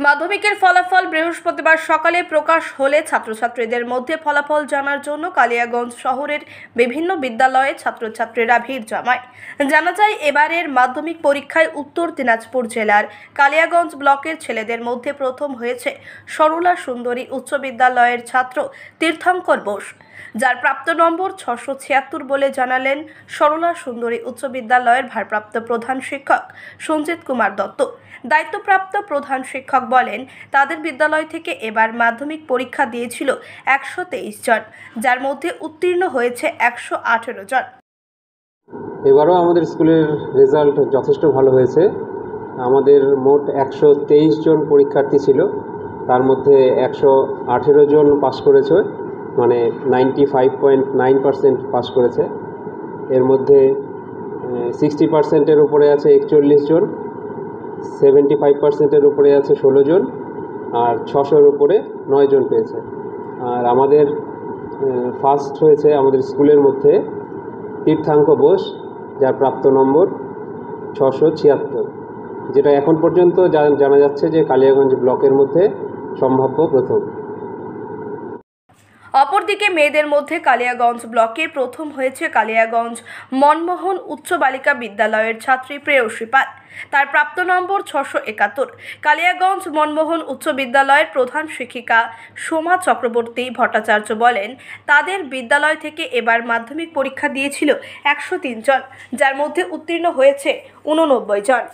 মাধ্যমিকের ফলাফল বৃহস্পতিবার সকালে প্রকাশ হলে ছাত্রছাত্রীদের মধ্যে ফলাফল জানার জন্য কালিয়াগঞ্জ শহরের বিভিন্ন বিদ্যালয়ে ছাত্রছাত্রীরা ভিড় জমায়। জানা যায়, এবারের মাধ্যমিক পরীক্ষায় উত্তর দিনাজপুর জেলার কালিয়াগঞ্জ ব্লকের ছেলেদের মধ্যে প্রথম হয়েছে সরলা সুন্দরী উচ্চ বিদ্যালয়ের ছাত্র তীর্থঙ্কর বোস, যার প্রাপ্ত নম্বর 676 বলে জানালেন সরলা সুন্দরী উচ্চ বিদ্যালয়ের ভারপ্রাপ্ত প্রধান শিক্ষক সঞ্জিত কুমার দত্ত। দায়িত্বপ্রাপ্ত প্রধান শিক্ষক বলেন, তাদের বিদ্যালয় থেকে এবার মাধ্যমিক পরীক্ষা দিয়েছিল 123 জন, যার মধ্যে উত্তীর্ণ হয়েছে 118 জন। এবারও আমাদের স্কুলের রেজাল্ট যথেষ্ট ভালো হয়েছে। আমাদের মোট 123 জন পরীক্ষার্থী ছিল, তার মধ্যে 118 জন পাস করেছে, মানে 95.9% পাস করেছে। এর মধ্যে 60%-এর উপরে আছে 41 জন, 75%-এর উপরে আছে 16 জন, আর 600-এর উপরে 9 জন পেয়েছে। আর আমাদের ফার্স্ট হয়েছে আমাদের স্কুলের মধ্যে তীর্থঙ্কর বোস, যার প্রাপ্ত নম্বর 676, যেটা এখন পর্যন্ত জানা যাচ্ছে যে কালিয়াগঞ্জ ব্লকের মধ্যে সম্ভাব্য প্রথম। অপরদিকে মেয়েদের মধ্যে কালিয়াগঞ্জ ব্লকে প্রথম হয়েছে কালিয়াগঞ্জ মনমোহন উচ্চ বালিকা বিদ্যালয়ের ছাত্রী প্রেয়সী পাল, তার প্রাপ্ত নম্বর 671। কালিয়াগঞ্জ মনমোহন উচ্চ বিদ্যালয়ের প্রধান শিক্ষিকা সোমা চক্রবর্তী ভট্টাচার্য বলেন, তাদের বিদ্যালয় থেকে এবার মাধ্যমিক পরীক্ষা দিয়েছিল 103 জন, যার মধ্যে উত্তীর্ণ হয়েছে 89 জন।